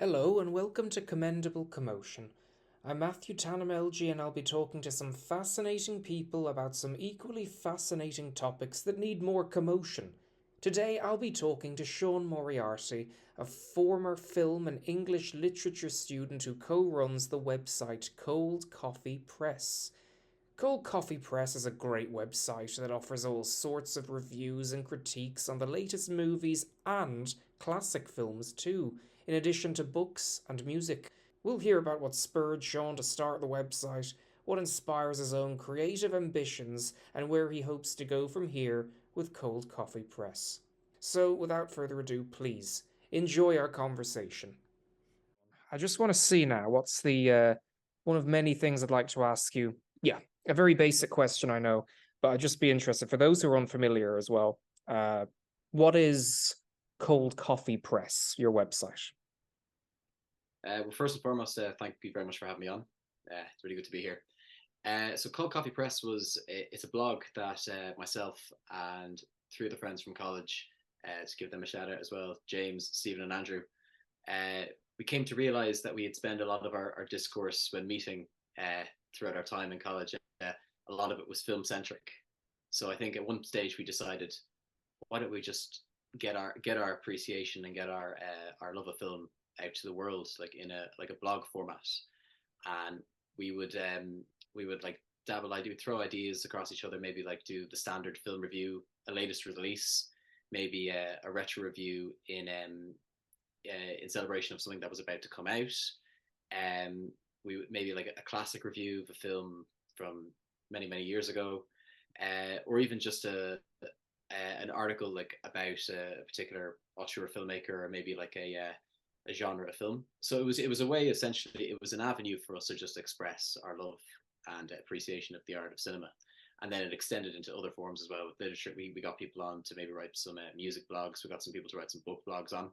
Hello and welcome to Commendable Commotion. I'm Matthew Tannum LG and I'll be talking to some fascinating people about some equally fascinating topics that need more commotion. Today I'll be talking to Sean Moriarty, a former film and English literature student who co-runs the website Cold Coffee Press. Cold Coffee Press is a great website that offers all sorts of reviews and critiques on the latest movies and classic films too, in addition to books and music. We'll hear about what spurred Sean to start the website, what inspires his own creative ambitions, and where he hopes to go from here with Cold Coffee Press. So, without further ado, please enjoy our conversation. I just want to see now what's the one of many things I'd like to ask you. Yeah, a very basic question, I know, but I'd just be interested for those who are unfamiliar as well. What is Cold Coffee Press, your website? Well, first and foremost, thank you very much for having me on. It's really good to be here. So, Cold Coffee Press it's a blog that myself and three other friends from college, to give them a shout out as well, James, Stephen, and Andrew, uh, we came to realize that we had spent a lot of our discourse when meeting throughout our time in college. A lot of it was film centric. So I think at one stage we decided, why don't we just get our appreciation and get our love of film out to the world, like in a blog format, and we would we would like dabble. I do throw ideas across each other. Maybe like do the standard film review, a latest release, maybe a retro review in celebration of something that was about to come out. We would maybe like a classic review of a film from many years ago, or even just an article like about a particular auteur filmmaker, or maybe like a genre of film. So it was a way, essentially it was an avenue for us to just express our love and appreciation of the art of cinema. And then it extended into other forms as well. With literature, we got people on to maybe write some music blogs. We got some people to write some book blogs on.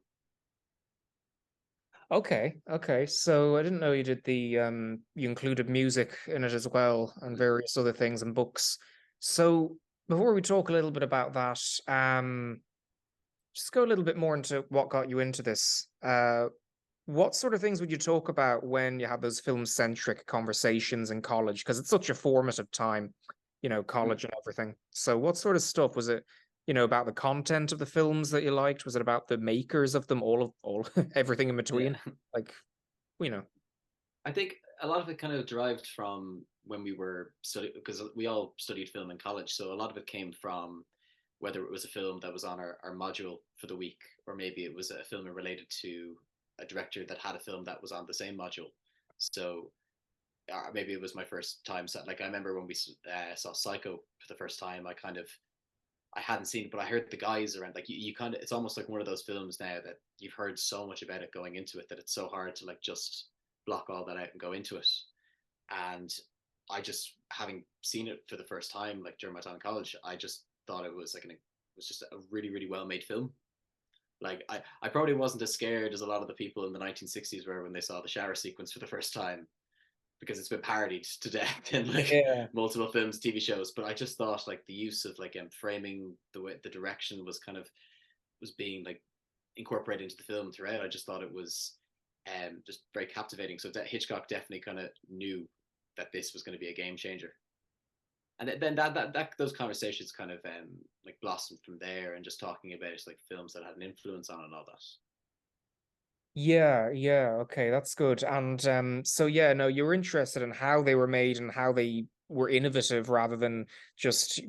Okay. So I didn't know you did the you included music in it as well and various other things and books. So before we talk a little bit about that, just go a little bit more into what got you into this. What sort of things would you talk about when you have those film-centric conversations in college? Because it's such a formative time, Mm. college and everything. So what sort of stuff was it, about the content of the films that you liked? Was it about the makers of them, all everything in Yeah. between? Like, you know. I think a lot of it kind of derived from when we were studying, because we all studied film in college. So a lot of it came from whether it was a film that was on our module for the week, or maybe it was a film related to a director that had a film that was on the same module. So maybe it was my first time. So, like I remember when we saw Psycho for the first time, I hadn't seen it, but I heard the guys around. Like you kind of, it's almost like one of those films now that you've heard so much about it going into it that it's so hard to like just block all that out and go into it. And I just, having seen it for the first time, like during my time in college, I just thought it was just a really well made film. Like I probably wasn't as scared as a lot of the people in the 1960s were when they saw the shower sequence for the first time, because it's been parodied to death in like Yeah. multiple films, TV shows. But I just thought like the use of like framing, the way the direction was being like incorporated into the film throughout. I just thought it was just very captivating. So that Hitchcock definitely kind of knew that this was going to be a game changer. And then that those conversations kind of like blossomed from there, and just talking about like films that had an influence on and all that. Yeah, okay, that's good. And so yeah, no, you were interested in how they were made and how they were innovative rather than just,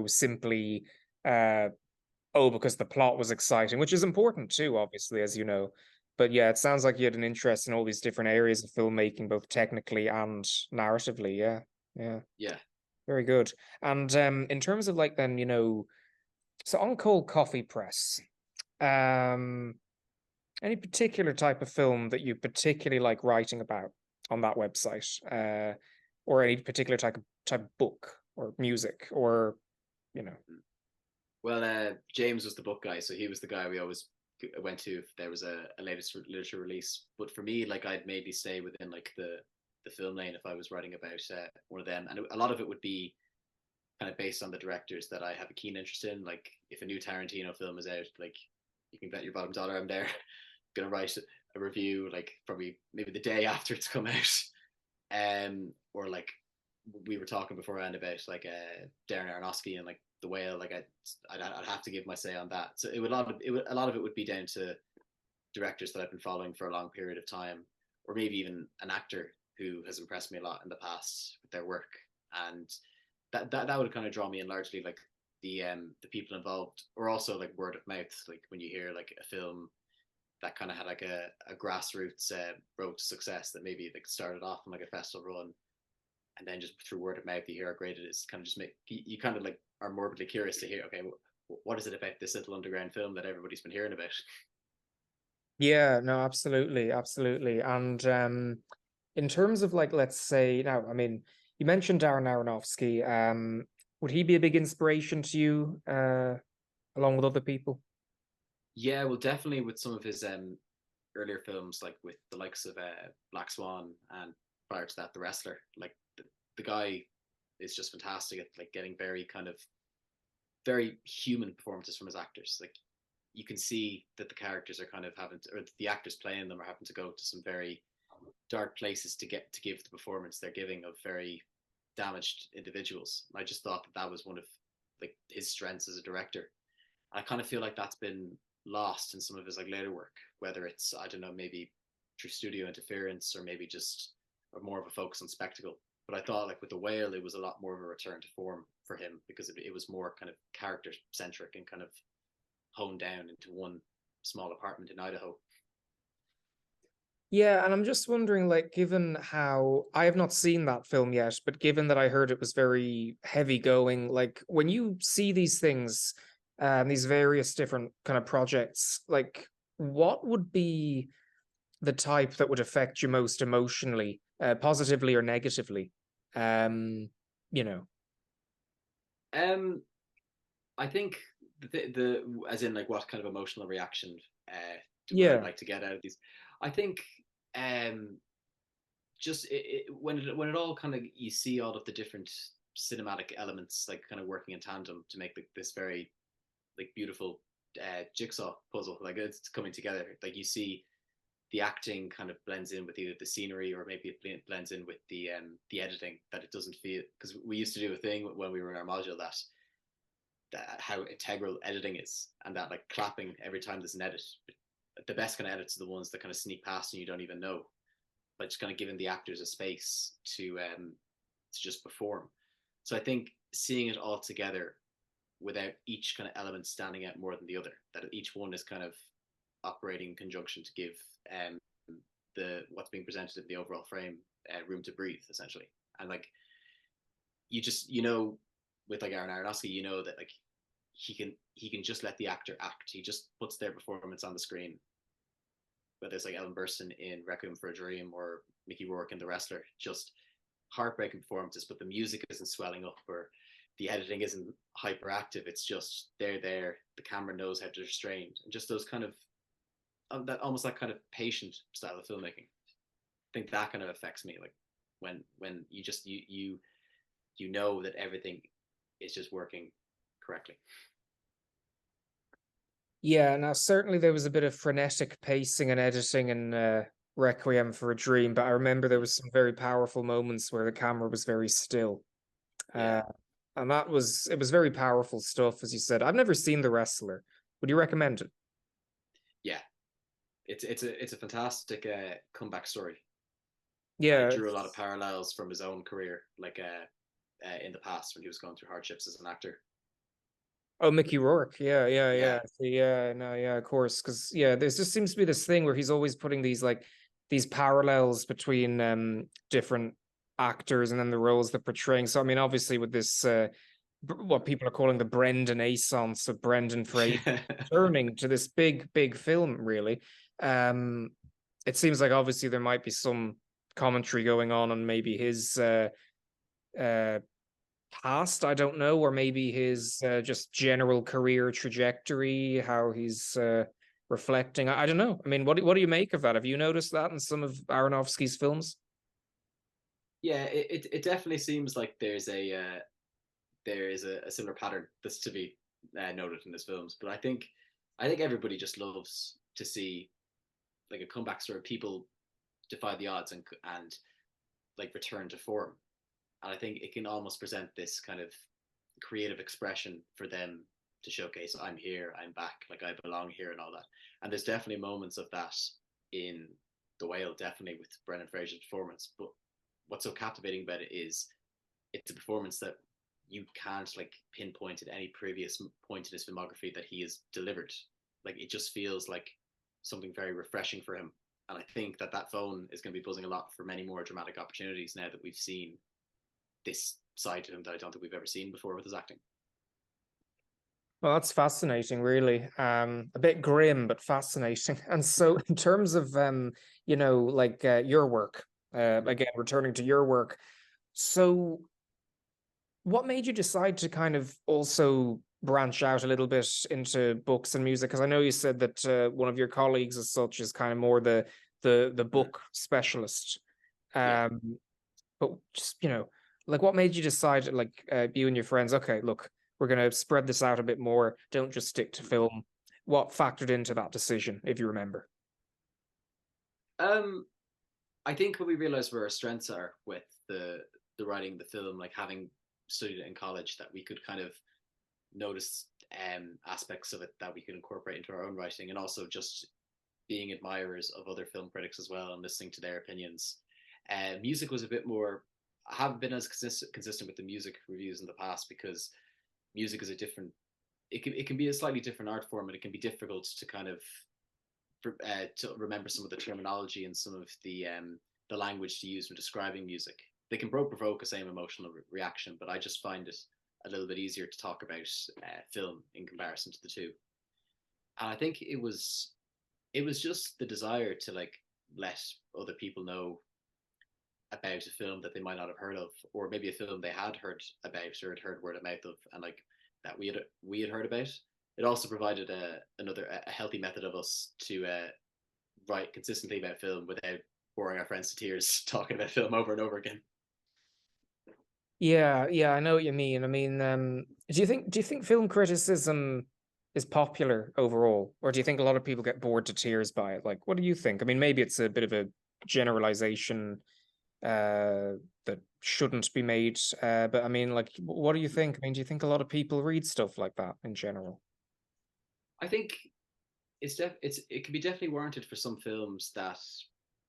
simply oh, because the plot was exciting, which is important too, obviously, as you know. But yeah, it sounds like you had an interest in all these different areas of filmmaking, both technically and narratively. Yeah, Yeah. very good. And in terms of like then, so on Cold Coffee Press, um, any particular type of film that you particularly like writing about on that website, or any particular type of book or music, or you know? Well, James was the book guy, so he was the guy we always went to if there was a latest literature release. But for me, like I'd maybe stay within like the film lane if I was writing about one of them, and a lot of it would be kind of based on the directors that I have a keen interest in. Like if a new Tarantino film is out, like you can bet your bottom dollar I'm there gonna write a review like probably maybe the day after it's come out, or like we were talking beforehand about like Darren Aronofsky and like The Whale. Like I'd have to give my say on that. So a lot of it would be down to directors that I've been following for a long period of time, or maybe even an actor who has impressed me a lot in the past with their work, and that would kind of draw me in largely like the people involved, or also like word of mouth. Like when you hear like a film that kind of had like a grassroots road to success that maybe like started off on like a festival run, and then just through word of mouth you hear how great it is. Kind of just make you kind of like are morbidly curious to hear, okay, what is it about this little underground film that everybody's been hearing about? Yeah, no, absolutely, absolutely. And in terms of like, let's say now, I mean, you mentioned Darren Aronofsky. Would he be a big inspiration to you, along with other people? Yeah, well, definitely with some of his earlier films, like with the likes of Black Swan and prior to that, The Wrestler. Like the guy is just fantastic at like getting very kind of very human performances from his actors. Like you can see that the characters are kind of having to, or the actors playing them are having to go to some very dark places to get to give the performance they're giving of very damaged individuals. I just thought that that was one of like his strengths as a director. I kind of feel like that's been lost in some of his like later work, whether it's I don't know maybe through studio interference or maybe just or more of a focus on spectacle. But I thought like with the whale, it was a lot more of a return to form for him because it was more kind of character centric and kind of honed down into one small apartment in Idaho. Yeah, and I'm just wondering, like, given how I have not seen that film yet, but given that I heard it was very heavy going, like when you see these things, these various different kind of projects, like what would be the type that would affect you most emotionally, positively or negatively? Um, you know. Um, I think the as in like what kind of emotional reaction would I Yeah. like to get out of these? I think um just when it all kind of you see all of the different cinematic elements like kind of working in tandem to make like, this very like beautiful jigsaw puzzle, like it's coming together. Like you see the acting kind of blends in with either the scenery or maybe it blends in with the editing, that it doesn't feel, because we used to do a thing when we were in our module that how integral editing is, and that like clapping every time there's an edit. The best kind of edits are the ones that kind of sneak past and you don't even know, but just kind of giving the actors a space to just perform. So I think seeing it all together without each kind of element standing out more than the other, that each one is kind of operating in conjunction to give the what's being presented in the overall frame room to breathe, essentially. And like you just with like Aaron Aronofsky, you know that like he can just let the actor act. He just puts their performance on the screen, whether it's like Ellen Burstyn in Requiem for a Dream or Mickey Rourke in The Wrestler, just heartbreaking performances, but the music isn't swelling up or the editing isn't hyperactive. It's just they're there. The camera knows how to restrain, and just those kind of that almost that kind of patient style of filmmaking. I think that kind of affects me. Like when you just you know that everything is just working correctly. Yeah, now certainly there was a bit of frenetic pacing and editing in Requiem for a Dream, but I remember there was some very powerful moments where the camera was very still. Yeah, Uh, and it was very powerful stuff, as you said. I've never seen The Wrestler. Would you recommend it? yeah. It's a fantastic comeback story. It Yeah. drew a lot of parallels from his own career, like in the past when he was going through hardships as an actor. Oh, Mickey Rourke. Yeah, yeah, Yeah, yeah. Yeah, no, yeah, of course. Because yeah, there's just seems to be this thing where he's always putting these like these parallels between different actors and then the roles they're portraying. So I mean, obviously with this what people are calling the Brendan Assance of Brendan Fraser turning to this big, big film, really. Um, it seems like obviously there might be some commentary going on maybe his uh past, I don't know, or maybe his just general career trajectory, how he's reflecting. I don't know. I mean, what do you make of that? Have you noticed that in some of Aronofsky's films? yeah. It definitely seems like there is a similar pattern that's to be noted in his films. But I think everybody just loves to see like a comeback story. People defy the odds and like return to form. And I think it can almost present this kind of creative expression for them to showcase, I'm here, I'm back, like I belong here and all that. And there's definitely moments of that in The Whale, definitely with Brendan Fraser's performance. But what's so captivating about it is it's a performance that you can't like pinpoint at any previous point in his filmography that he has delivered. Like it just feels like something very refreshing for him. And I think that that phone is going to be buzzing a lot for many more dramatic opportunities now that we've seen this side to him that I don't think we've ever seen before with his acting. Well, that's fascinating, really. A bit grim, but fascinating. And so, in terms of, like your work, Mm-hmm. again, returning to your work, so what made you decide to kind of also branch out a little bit into books and music? Because I know you said that one of your colleagues, as such, is kind of more the Mm-hmm. book specialist. Yeah. Um, but just, like what made you decide, like you and your friends, okay, look, we're going to spread this out a bit more. Don't just stick to film. What factored into that decision, if you remember? Um, I think what we realized where our strengths are with the writing, the film, like having studied it in college, that we could kind of notice aspects of it that we could incorporate into our own writing, and also just being admirers of other film critics as well and listening to their opinions. Music was a bit more. I haven't been as consistent with the music reviews in the past because music is a different. It can be a slightly different art form, and it can be difficult to kind of to remember some of the terminology and some of the language to use when describing music. They can both provoke the same emotional reaction, but I just find it a little bit easier to talk about film in comparison to the two. And I think it was just the desire to like let other people know about a film that they might not have heard of, or maybe a film they had heard about or had heard word of mouth of, and like that we had heard about. It also provided a healthy method of us to write consistently about film without boring our friends to tears talking about film over and over again. Yeah, yeah, I know what you mean. I mean, do you think film criticism is popular overall, or do you think a lot of people get bored to tears by it? Like, what do you think? I mean, maybe it's a bit of a generalization that shouldn't be made. But I mean, like, what do you think? I mean, do you think a lot of people read stuff like that in general? I think it can be definitely warranted for some films that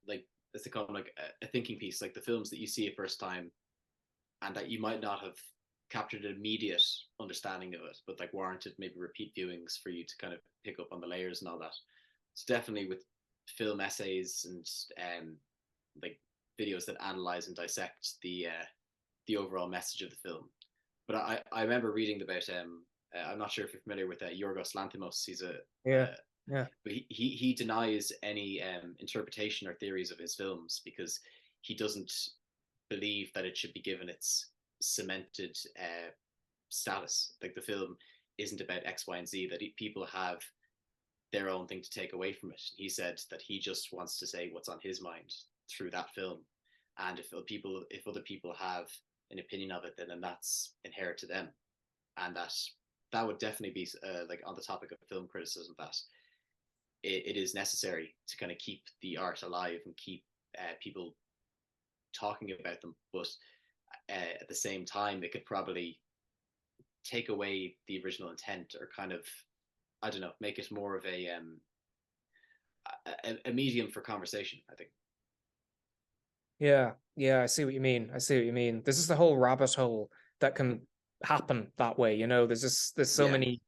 like as they call them like a thinking piece, like the films that you see a first time and that you might not have captured an immediate understanding of it, but like warranted maybe repeat viewings for you to kind of pick up on the layers and all that. It's definitely with film essays and like videos that analyze and dissect the overall message of the film. But I remember reading about I'm not sure if you're familiar with Yorgos Lanthimos. He's a Yeah, yeah. but he denies any interpretation or theories of his films because he doesn't believe that it should be given its cemented status. Like the film isn't about X, Y, and Z. That people have their own thing to take away from it. He said that he just wants to say what's on his mind through that film, and if other people have an opinion of it, then that's inherent to them, and that would definitely be like on the topic of film criticism that it is necessary to kind of keep the art alive and keep people talking about them, but at the same time, it could probably take away the original intent or kind of, I don't know, make it more of a medium for conversation, I think. Yeah, yeah, I see what you mean. I see what you mean. This is the whole rabbit hole that can happen that way, there's so Yeah. many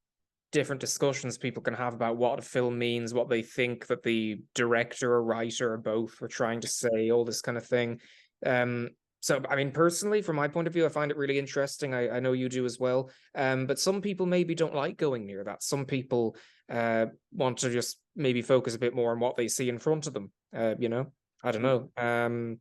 different discussions people can have about what a film means, what they think that the director or writer or both are trying to say, all this kind of thing. Um, so, I mean, personally, from my point of view, I find it really interesting. I know you do as well. But some people maybe don't like going near that. Some people want to just maybe focus a bit more on what they see in front of them. I don't Mm. know.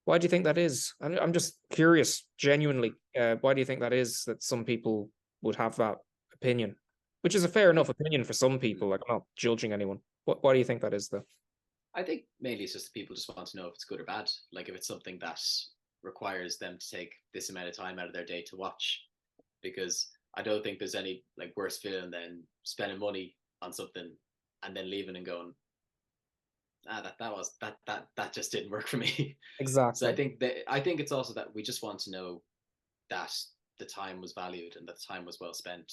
Why do you think that is? I'm just curious, genuinely. Why do you think that is that some people would have that opinion? Which is a fair I think enough opinion for some people. Like, I'm not judging anyone. Why do you think that is, though? I think mainly it's just that people just want to know if it's good or bad. Like if it's something that requires them to take this amount of time out of their day to watch, because I don't think there's any like worse feeling than spending money on something and then leaving and going, that just didn't work for me. So Exactly. I think it's also that we just want to know that the time was valued and that the time was well spent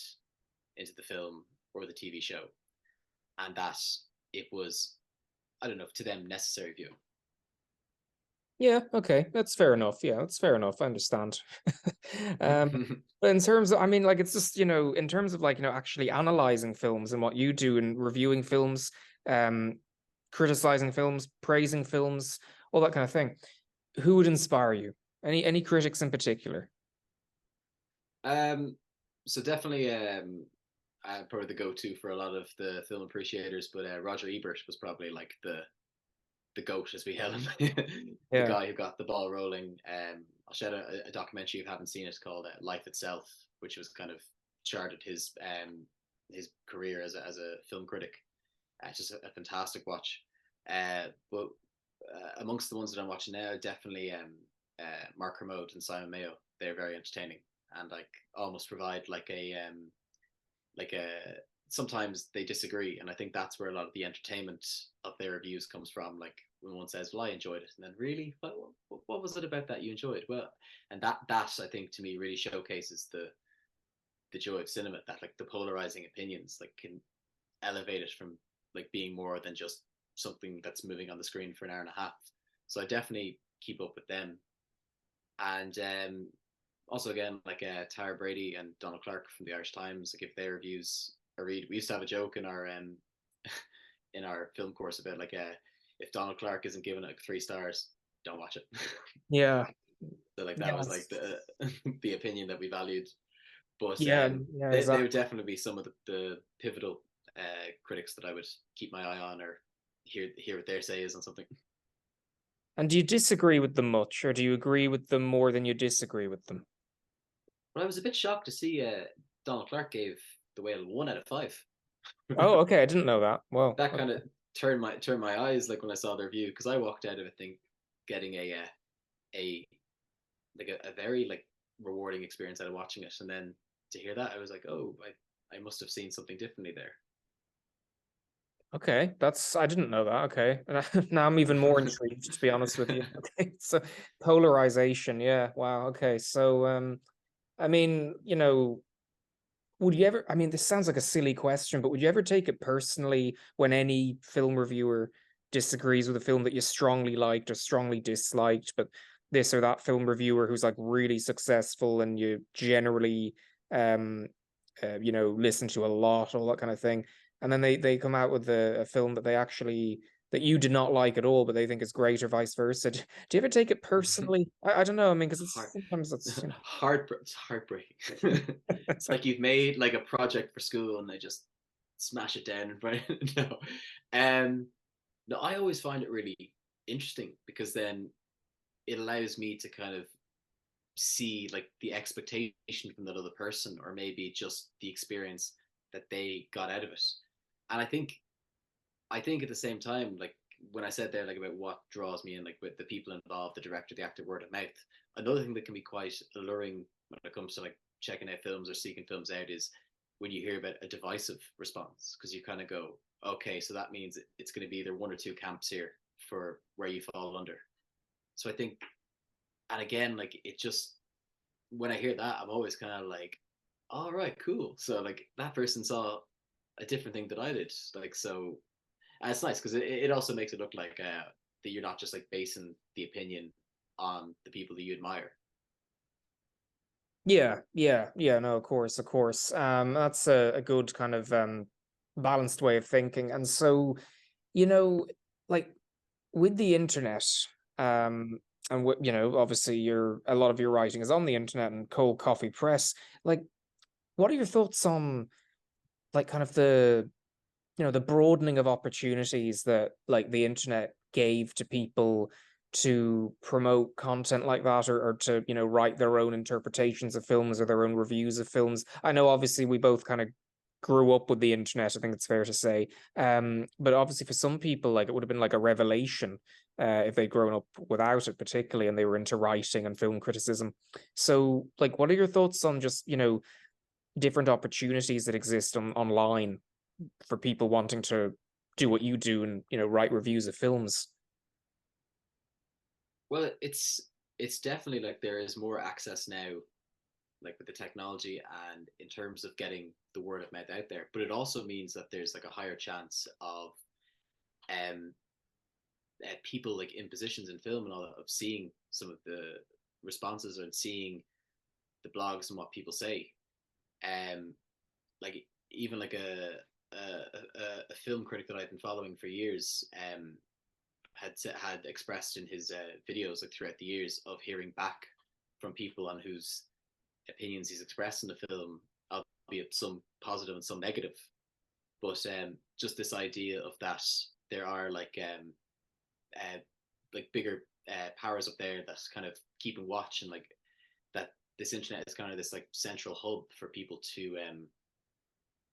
into the film or the TV show, and that it was, I don't know, to them necessary viewing. Yeah, okay, that's fair enough. Yeah, that's fair enough. I understand. um, but in terms of, I mean, like, it's just, in terms of like, actually analyzing films and what you do and reviewing films, um, criticizing films, praising films, all that kind of thing. Who would inspire you? Any critics in particular? um, so definitely, probably the go-to for a lot of the film appreciators, but Roger Ebert was probably like the goat, as we hail him, the Yeah. guy who got the ball rolling. I'll share a documentary if you haven't seen it called Life Itself, which was kind of charted his career as a film critic. It's just a fantastic watch. But amongst the ones that I'm watching now, definitely Mark Kermode and Simon Mayo. They're very entertaining and like almost provide like a sometimes they disagree, and I think that's where a lot of the entertainment of their reviews comes from. Like when one says, "Well, I enjoyed it," and then really, what was it about that you enjoyed? Well, and that I think to me really showcases the joy of cinema. That like the polarizing opinions like can elevate it from like being more than just something that's moving on the screen for an hour and a half. So I definitely keep up with them, and also again like Tara Brady and Donald Clark from the Irish Times. I give their reviews a read. We used to have a joke in our film course about like if Donald Clark isn't giving it 3 stars, don't watch it. Yeah. So like that was like Yes. the opinion that we valued. But Yeah. Yeah. they would Exactly. definitely be some of the pivotal critics that I would keep my eye on or hear what their say is on something. And do you disagree with them much, or do you agree with them more than you disagree with them? But I was a bit shocked to see Donald Clark gave The Whale 1 out of 5. Oh, okay. I didn't know that. Well, That kind of turned my eyes like when I saw the review, because I walked out of it think getting a like a very like rewarding experience out of watching it, and then to hear that I was like, oh, I must have seen something differently okay. I didn't know that. Okay. And now I'm even more there. intrigued, to be honest with you. Okay. So polarization. Yeah. Wow. Okay. So, I mean, would you ever, I mean, this sounds like a silly question, but would you ever take it personally when any film reviewer disagrees with a film that you strongly liked or strongly disliked, but this or that film reviewer who's like really successful and you generally, um, listen to a lot, all that kind of thing, and then they come out with a film that they actually that you did not like at all, but they think is great, or vice versa. Do you ever take it personally? I don't know. I mean, because it's Heart sometimes it's it's heartbreaking. it's It's like, like you've made like a project for school and they just smash it down in front of no. Um no, I always find it really interesting because then it allows me to kind of see like the expectation from that other person or maybe just the experience that they got out of it. And I think at the same time, like when I said there, like about what draws me in, like with the people involved, the director, the actor, word of mouth. Another thing that can be quite alluring when it comes to like checking out films or seeking films out is when you hear about a divisive response, because you kind of go, okay, so that means it's going to be either one or two camps here for where you fall under. So I think, and again, like it just when I hear that, I'm always kind of like, all right, cool. So like that person saw a different thing that I did, like so and it's nice because it also makes it look like that you're not just like basing the opinion on the people that you admire. yeah, yeah, yeah, no, of course, of course. That's a good kind of balanced way of thinking. And so, you know, like with the internet, and obviously a lot of your writing is on the internet and cold coffee press. Like, what are your thoughts on like kind of the broadening of opportunities that like the internet gave to people to promote content like that, or to write their own interpretations of films or their own reviews of films? I know obviously we both kind of grew up with the internet, I think it's fair to say, but obviously for some people like it would have been like a revelation if they'd grown up without it, particularly, and they were into writing and film criticism. So like what are your thoughts on just different opportunities that exist online for people wanting to do what you do and write reviews of films? Well, it's definitely like there is more access now, like with the technology and in terms of getting the word of mouth out there. But it also means that there's like a higher chance of um people like in positions in film and all that of seeing some of the responses and seeing the blogs and what people say. Um, like even like a film critic that I've been following for years had expressed in his videos like throughout the years of hearing back from people on whose opinions he's expressed in the film, albeit some positive and some negative. But just this idea of that there are like bigger powers up there that's kind of keeping watch, and like that this internet is kind of this like central hub for people to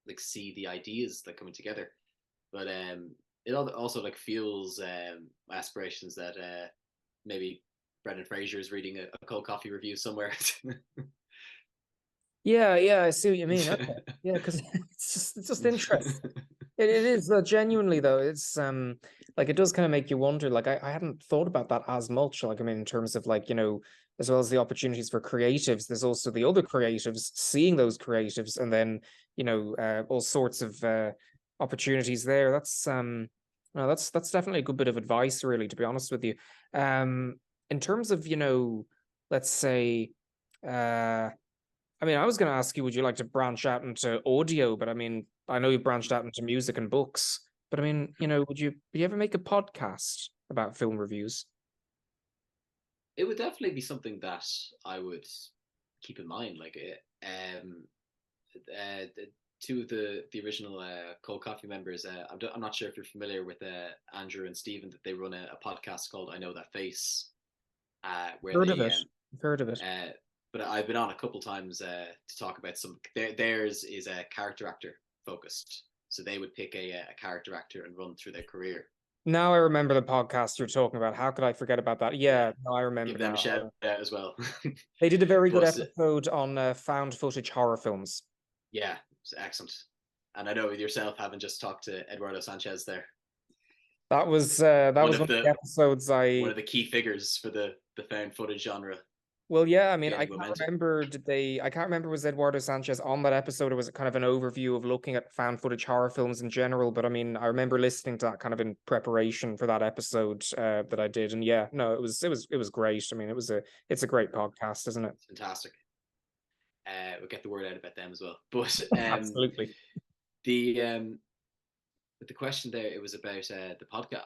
like see the ideas that coming together. But it also like fuels my aspirations that maybe Brendan Fraser is reading a cold coffee review somewhere. Yeah, yeah, I see what you mean. Okay. Yeah, because it's just interesting. It is genuinely though. It's like it does kind of make you wonder. Like I hadn't thought about that as much. Like I mean, in terms of like, as well as the opportunities for creatives, there's also the other creatives seeing those creatives, and then all sorts of opportunities there. That's no, that's definitely a good bit of advice, really, to be honest with you. In terms of let's say I mean, I was going to ask you, would you like to branch out into audio? But I mean, I know you branched out into music and books. But I mean, would you ever make a podcast about film reviews? It would definitely be something that I would keep in mind. Like the, two of the original Cold Coffee members. I'm not sure if you're familiar with Andrew and Stephen. That they run a podcast called "I Know That Face," where Heard of they it? I've heard of it. but I've been on a couple times to talk about some. Theirs is a character actor focused, so they would pick a character actor and run through their career. Now I remember the podcast you're talking about. How could I forget about that? Yeah, Yeah, no, I remember give them a now. shout out as well. They did a very good But episode on found footage horror films. yeah, it's excellent. And I know with yourself having just talked to Eduardo Sanchez there, That one was of one of the episodes one of the key figures for the found footage genre Well, yeah, I mean, gaining momentum. I can't remember, was Eduardo Sanchez on that episode, or was it kind of an overview of looking at found footage horror films in general? But I mean, I remember listening to that kind of in preparation for that episode that I did. And yeah, no, it was great. I mean, it's a great podcast, isn't it? It's fantastic. We'll get the word out about them as well. But Absolutely. the with the question there, it was about the podcast.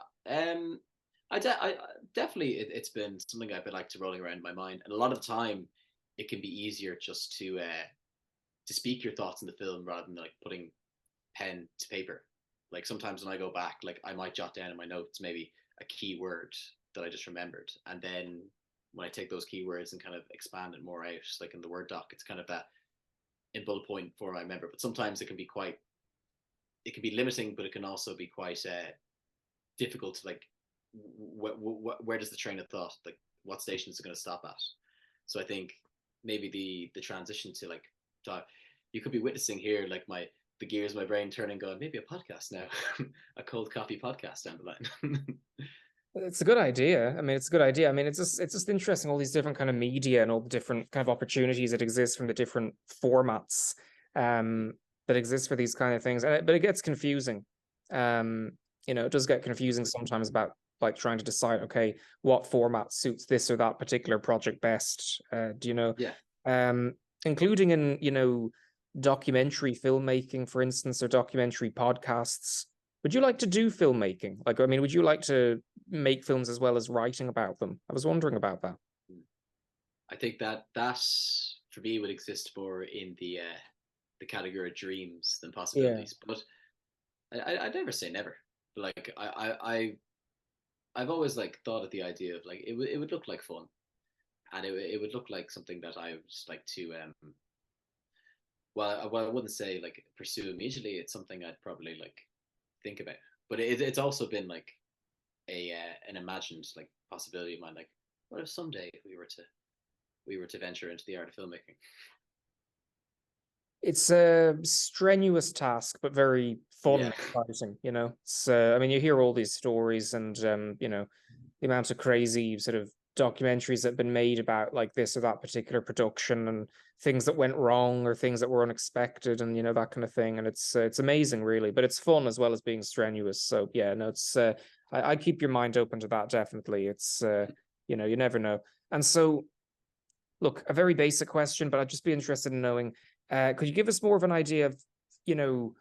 I definitely it's been something I've been like to rolling around in my mind, and a lot of the time, it can be easier just to speak your thoughts in the film rather than like putting pen to paper. Like sometimes when I go back, like I might jot down in my notes maybe a key word that I just remembered, and then when I take those keywords and kind of expand it more out, like in the Word doc, it's kind of that in bullet point form I remember. But sometimes it can be limiting, but it can also be quite difficult to like where does the train of thought, like what station is it going to stop at. So I think maybe the transition to like talk, you could be witnessing here like the gears of my brain turning, going maybe a podcast now, a cold coffee podcast down the line. It's a good idea. I mean, it's a good idea. I mean, it's just interesting, all these different kind of media and all the different kind of opportunities that exist from the different formats um that exist for these kind of things. But it gets confusing. Um, it does get confusing sometimes about like trying to decide, okay, what format suits this or that particular project best. Do you know? Yeah. Um, including in, documentary filmmaking, for instance, or documentary podcasts. Would you like to do filmmaking? Like, I mean, would you like to make films as well as writing about them? I was wondering about that. I think that for me would exist more in the category of dreams than Yeah. possibilities. But I'd never say never. But like I've always like thought of the idea of like it would look like fun, and it would look like something that I would just like to well I wouldn't say like pursue immediately. It's something I'd probably like think about. But it's also been like an imagined like possibility of mine. Like, what if someday we were to venture into the art of filmmaking? it's a strenuous task, but very fun and Yeah. exciting, you know. So, I mean, you hear all these stories and, you know, the amount of crazy sort of documentaries that have been made about like this or that particular production and things that went wrong or things that were unexpected and, you know, that kind of thing. And it's amazing, really, but it's fun as well as being strenuous. So, yeah, no, I keep your mind open to that, definitely. You know, you never know. And so, look, a very basic question, but I'd just be interested in knowing, could you give us more of an idea of, you know,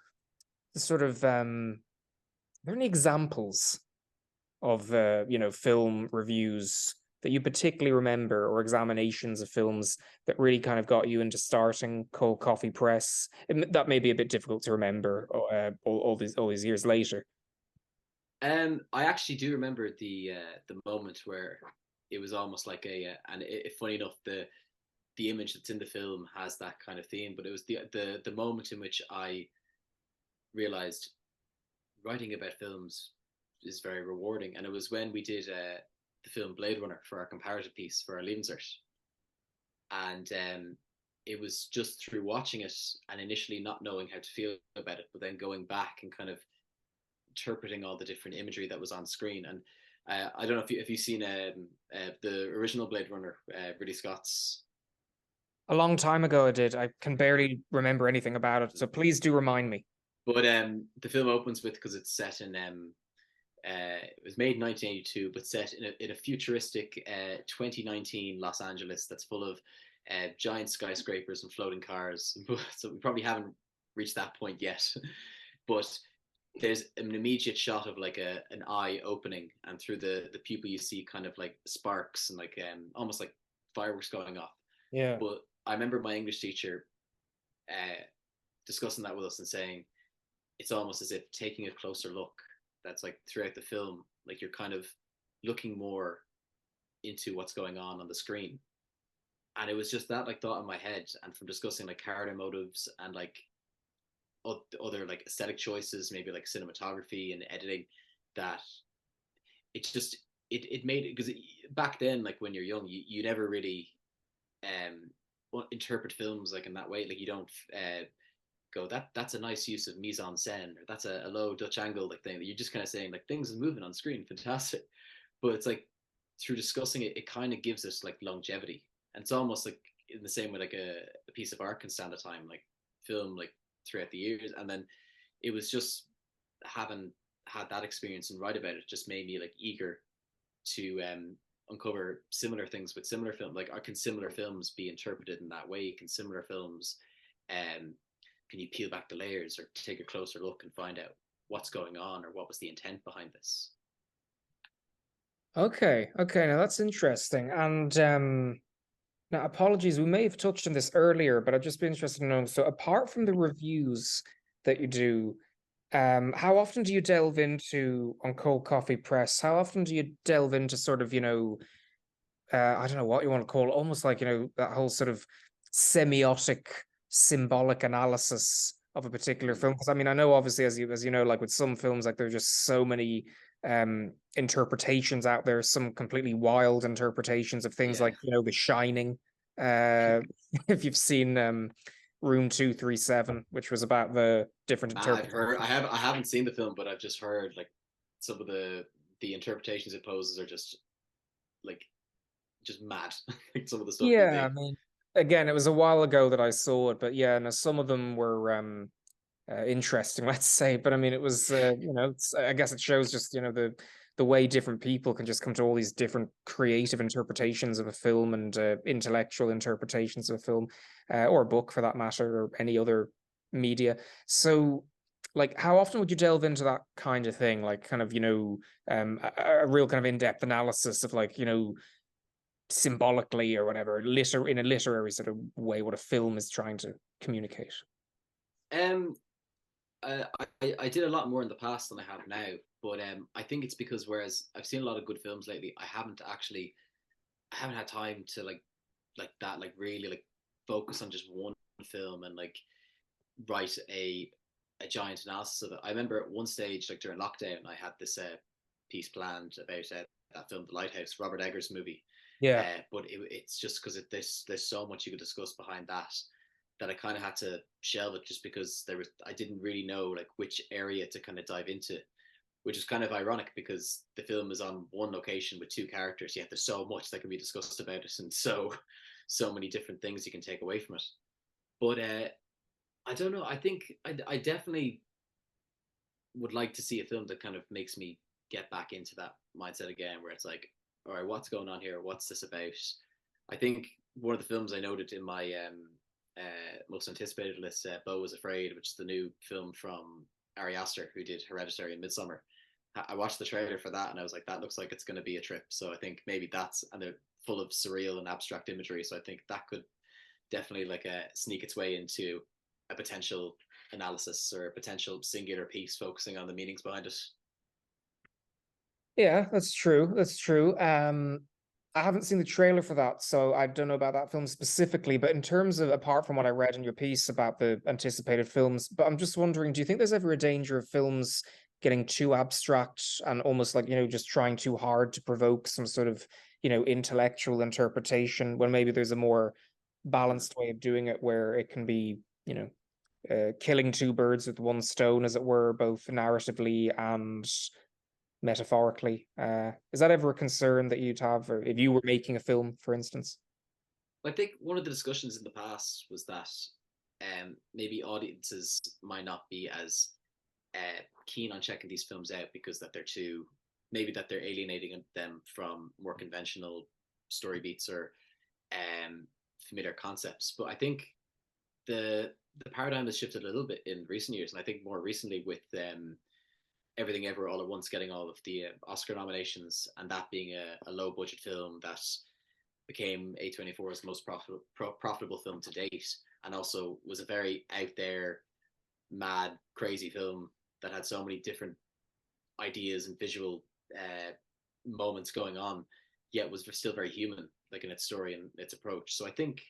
the sort of, are there any examples of, you know, film reviews that you particularly remember or examinations of films that really kind of got you into starting Cold Coffee Press? That may be a bit difficult to remember all these years later. I actually do remember the moment where it was almost like and funny enough, the image that's in the film has that kind of theme, but it was the moment in which I realized writing about films is very rewarding, and it was when we did the film Blade Runner for our comparative piece for our leaving cert, and it was just through watching it and initially not knowing how to feel about it, but then going back and kind of interpreting all the different imagery that was on screen. And I don't know if you've seen the original Blade Runner, Ridley Scott's. A long time ago, I did. I can barely remember anything about it, so please do remind me. But the film opens with, because it's set in it was made in 1982, but set in a futuristic 2019 Los Angeles that's full of giant skyscrapers and floating cars. So we probably haven't reached that point yet. But there's an immediate shot of like an eye opening, and through the pupil you see kind of like sparks and like almost like fireworks going off. Yeah. But I remember my English teacher uh, discussing that with us and saying it's almost as if taking a closer look. That's like throughout the film, like you're kind of looking more into what's going on the screen. And it was just that like thought in my head, and from discussing like character motives and like other like aesthetic choices, maybe like cinematography and editing, that it just it made it, because back then, like when you're young, you never really interpret films like in that way. Like you don't go that's a nice use of mise en scène, or that's a low Dutch angle like thing. You're just kind of saying like things are moving on screen, fantastic. But it's like through discussing it, it kind of gives us like longevity, and it's almost like in the same way like a piece of art can stand the time, like film, like throughout the years. And then it was just having had that experience and write about it just made me like eager to uncover similar things with similar film. Like, can similar films be interpreted in that way? Can similar films um, can you peel back the layers or take a closer look and find out what's going on or what was the intent behind this? Okay. Okay. Now that's interesting. And now apologies, we may have touched on this earlier, but I'd just be interested to know. So apart from the reviews that you do, how often do you delve into on Cold Coffee Press? How often do you delve into sort of, you know, I don't know what you want to call it, almost like, you know, that whole sort of semiotic, symbolic analysis of a particular film? Because I mean, I know obviously as you know, like with some films, like there are just so many interpretations out there, some completely wild interpretations of things Yeah, like, you know, The Shining. Uh if you've seen Room 237, which was about the different I've heard. interpretations. I haven't seen the film, but I've just heard like some of the interpretations it poses are like just mad. Like some of the stuff that Yeah, I they. mean, again, it was a while ago that I saw it, but yeah, no, some of them were interesting, let's say. But I mean, it was you know, I guess it shows just, you know, the way different people can just come to all these different creative interpretations of a film and intellectual interpretations of a film, or a book for that matter, or any other media. So, like, how often would you delve into that kind of thing? Like, kind of, you know, a real kind of in-depth analysis of, like, you know, symbolically or whatever, in a literary sort of way, what a film is trying to communicate. Um, I did a lot more in the past than I have now, but I think it's because whereas I've seen a lot of good films lately, I haven't had time to like that, like really like focus on just one film and like write a giant analysis of it. I remember at one stage, like during lockdown, I had this piece planned about that film, The Lighthouse, Robert Eggers movie. Yeah. But it's just because there's so much you could discuss behind that. that I kind of had to shelve it just because I didn't really know like which area to kind of dive into, which is kind of ironic because the film is on one location with two characters, yet there's so much that can be discussed about it, and so many different things you can take away from it. But I don't know. I think I definitely would like to see a film that kind of makes me get back into that mindset again, where it's like, all right, what's going on here? What's this about? I think one of the films I noted in my most anticipated list, Beau Was Afraid, which is the new film from Ari Aster, who did Hereditary and Midsummer. I watched the trailer for that and I was like, that looks like it's going to be a trip. So I think maybe and they're full of surreal and abstract imagery. So I think that could definitely like sneak its way into a potential analysis or a potential singular piece focusing on the meanings behind it. Yeah, that's true. That's true. I haven't seen the trailer for that, so I don't know about that film specifically. But in terms of, apart from what I read in your piece about the anticipated films, but I'm just wondering, do you think there's ever a danger of films getting too abstract and almost like, just trying too hard to provoke some sort of, intellectual interpretation when maybe there's a more balanced way of doing it where it can be, killing two birds with one stone, as it were, both narratively and metaphorically. Is that ever a concern that you'd have, or if you were making a film, for instance? I think one of the discussions in the past was that maybe audiences might not be as keen on checking these films out because that they're too maybe that they're alienating them from more conventional story beats or familiar concepts. But I think the paradigm has shifted a little bit in recent years, and I think more recently with Everything Ever All at Once getting all of the Oscar nominations, and that being a low budget film that became A24's most profitable film to date, and also was a very out there, mad, crazy film that had so many different ideas and visual moments going on, yet was still very human, like in its story and its approach. So I think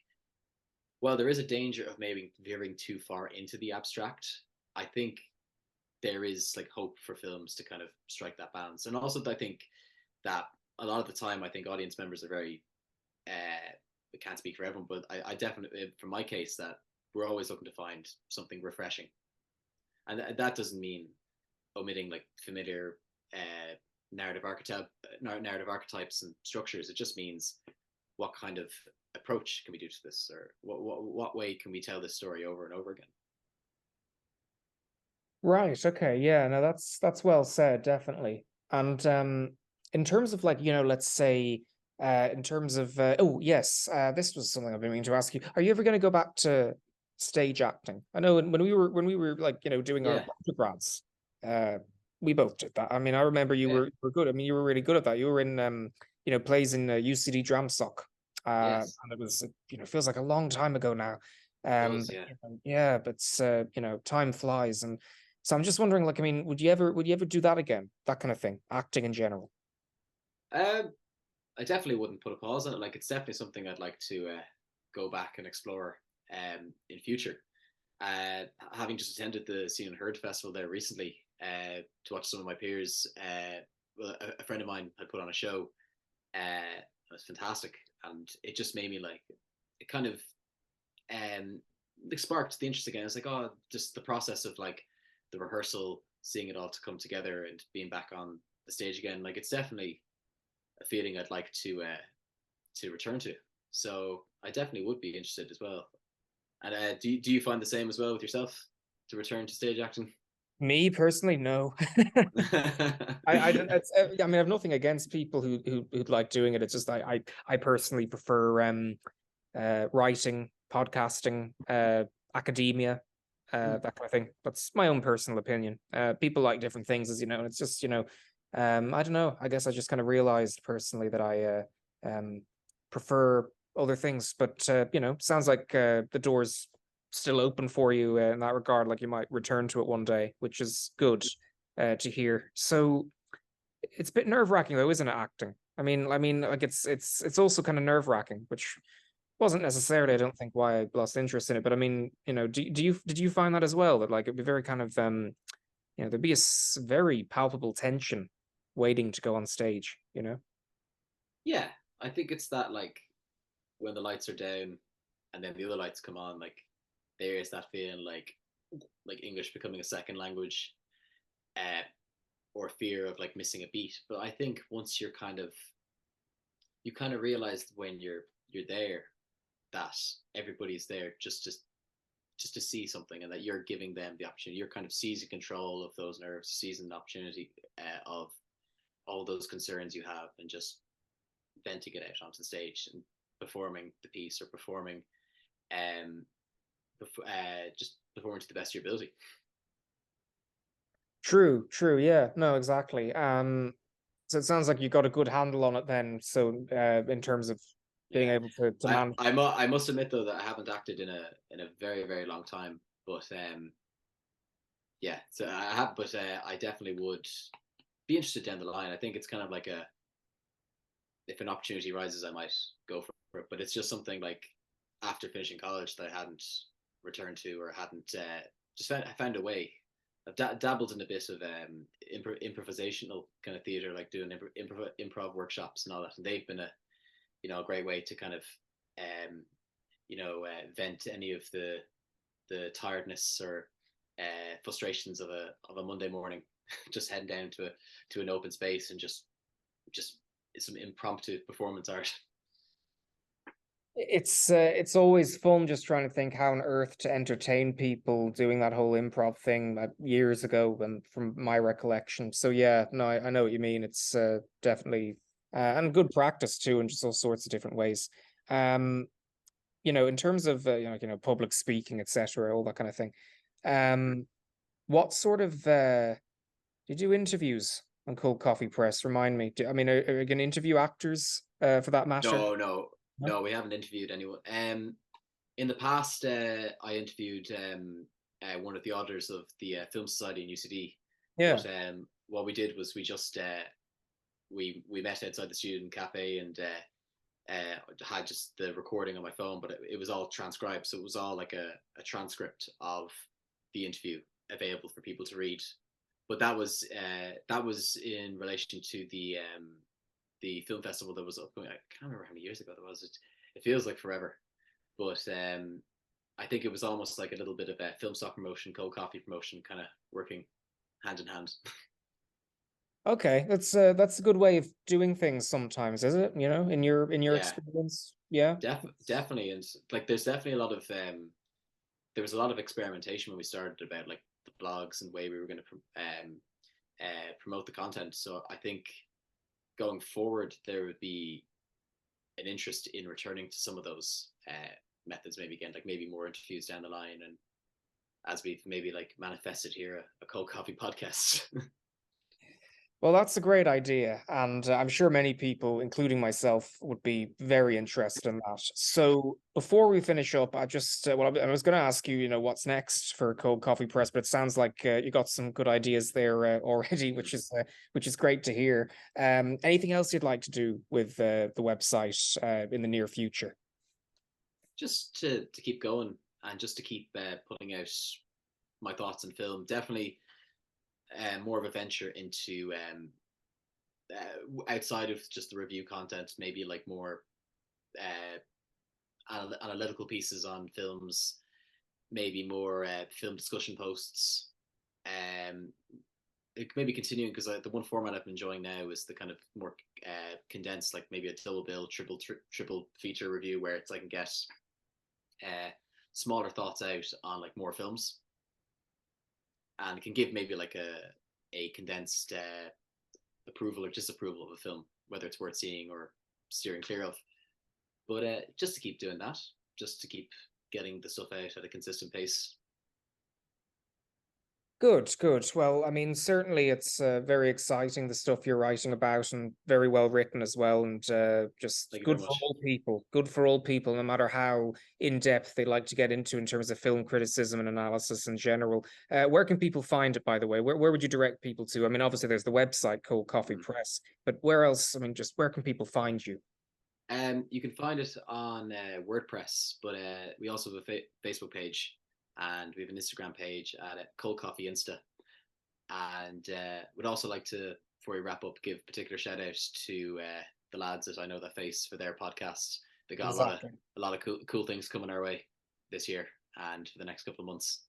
while there is a danger of maybe veering too far into the abstract, I think there is like hope for films to kind of strike that balance. And also, I think that a lot of the time, I think audience members are very, I can't speak for everyone, but I definitely, from my case, that we're always looking to find something refreshing. And that doesn't mean omitting like familiar narrative archetypes and structures. It just means what kind of approach can we do to this, or what way can we tell this story over and over again? Right. Okay. Yeah. No, that's well said, definitely. And in terms of like, let's say, in terms of oh yes, this was something I've been meaning to ask you. Are you ever going to go back to stage acting? I know when we were like, doing our Yeah, undergrads, we both did that. I mean, I remember yeah, you were good. I mean, you were really good at that. You were in plays in UCD Dramsoc. yes, And it was, feels like a long time ago now. it does. But, Yeah. yeah, but time flies. And so I'm just wondering, like, I mean, would you ever do that again? That kind of thing, acting in general. Um, I definitely wouldn't put a pause on it. Like, it's definitely something I'd like to go back and explore in future. Having just attended the Seen and Heard Festival there recently to watch some of my peers, well, a friend of mine had put on a show. It was fantastic, and it just made me like it kind of um, like sparked the interest again. It's like, oh, just the process of like the rehearsal, seeing it all to come together, and being back on the stage again. Like, it's definitely a feeling I'd like to return to. So I definitely would be interested as well. And do you find the same as well with yourself to return to stage acting? Me personally, no. I don't. I mean, I have nothing against people who'd like doing it. It's just I personally prefer writing, podcasting, academia, that kind of thing. That's my own personal opinion. People like different things, as you know, and it's just, I don't know. I guess I just kind of realized personally that I prefer other things, but sounds like the door's still open for you in that regard. Like you might return to it one day, which is good to hear. So it's a bit nerve wracking though, isn't it? Acting. I mean, like it's also kind of nerve wracking, which wasn't necessarily, I don't think, why I lost interest in it. But I mean, did you find that as well? That like it'd be very kind of there'd be a very palpable tension waiting to go on stage. Yeah, I think it's that like when the lights are down and then the other lights come on, like there is that feeling like English becoming a second language, uh, or fear of like missing a beat. But I think once you kind of realize when you're there that everybody's there just to see something, and that you're giving them the opportunity. You're kind of seizing control of those nerves, seizing the opportunity of all those concerns you have, and just venting it out onto the stage and performing the piece, or performing um just performing to the best of your ability. True, true. Yeah, no, exactly. So it sounds like you got a good handle on it then. So, in terms of being Yeah, able to manage. I must admit though that I haven't acted in a very very long time, but yeah, so I have, but I definitely would be interested down the line. I think it's kind of like a, if an opportunity rises, I might go for it. But it's just something like after finishing college that I hadn't returned to, or hadn't just found a way. I've dabbled in a bit of improvisational kind of theater, like doing improv workshops and all that, and they've been a, you know, a great way to kind of um, vent any of the tiredness or frustrations of a Monday morning, just heading down to an open space and just some impromptu performance art. It's always fun just trying to think how on earth to entertain people doing that whole improv thing years ago, and from my recollection. So yeah, no, I know what you mean. It's definitely and good practice too, in just all sorts of different ways. Um, in terms of public speaking, etc., all that kind of thing. Um, what sort of do you do interviews on Cold Coffee Press? Remind me. I mean, are you going to interview actors for that matter? No, no, No? no. We haven't interviewed anyone. In the past, I interviewed one of the auditors of the Film Society in UCD. Yeah. But what we did was we just we met outside the student cafe, and had just the recording on my phone, but it was all transcribed, so it was all like a transcript of the interview available for people to read. But that was in relation to the film festival that was upcoming. I can't remember how many years ago that was. It feels like forever, but I think it was almost like a little bit of a film stock promotion, cold coffee promotion, kind of working hand in hand. Okay, that's a good way of doing things sometimes, is it? In your Yeah, experience, yeah. definitely, and like there's definitely a lot of there was a lot of experimentation when we started about like the blogs and the way we were going to promote the content. So I think going forward there would be an interest in returning to some of those methods, maybe again, like maybe more interviews down the line, and as we've maybe like manifested here, a cold coffee podcast. Well, that's a great idea, and I'm sure many people, including myself, would be very interested in that. So, before we finish up, I was going to ask you, what's next for Cold Coffee Press, but it sounds like you got some good ideas there already, which is great to hear. Anything else you'd like to do with the website in the near future? Just to keep going, and just to keep putting out my thoughts on film. Definitely more of a venture into outside of just the review content, maybe like more analytical pieces on films, maybe more film discussion posts. Um, maybe continuing, because the one format I've been enjoying now is the kind of more condensed, like maybe a double bill, triple feature review, where it's I can get uh, smaller thoughts out on like more films, and can give maybe like a condensed approval or disapproval of a film, whether it's worth seeing or steering clear of. But just to keep doing that, just to keep getting the stuff out at a consistent pace. Good, good. Well, I mean, certainly it's very exciting, the stuff you're writing about, and very well written as well, and just Thank you very good for much. all people. Good for all people, no matter how in depth they like to get into in terms of film criticism and analysis in general. Where can people find it, by the way? Where would you direct people to? I mean, obviously there's the website Cold Coffee Press, but where else? I mean, just where can people find you? You can find it on WordPress, but we also have a Facebook page, and we have an Instagram page at Cold Coffee Insta. And would also like to, before we wrap up, give particular shout outs to the lads that I know that face for their podcast. They got Exactly. a lot of cool things coming our way this year, and for the next couple of months.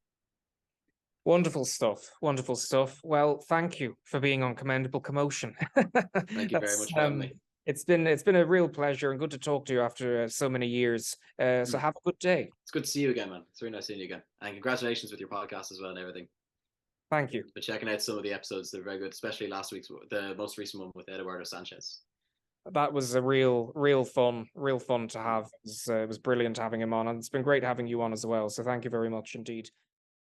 Wonderful stuff. Wonderful stuff. Well, thank you for being on Commendable Commotion. Thank you very much for having me. It's been a real pleasure and good to talk to you after so many years. So have a good day. It's good to see you again, man. It's really nice seeing you again. And congratulations with your podcast as well and everything. Thank you. But checking out some of the episodes, they're very good, especially last week's, the most recent one with Eduardo Sanchez. That was a real fun to have. It was brilliant having him on, and it's been great having you on as well. So thank you very much indeed.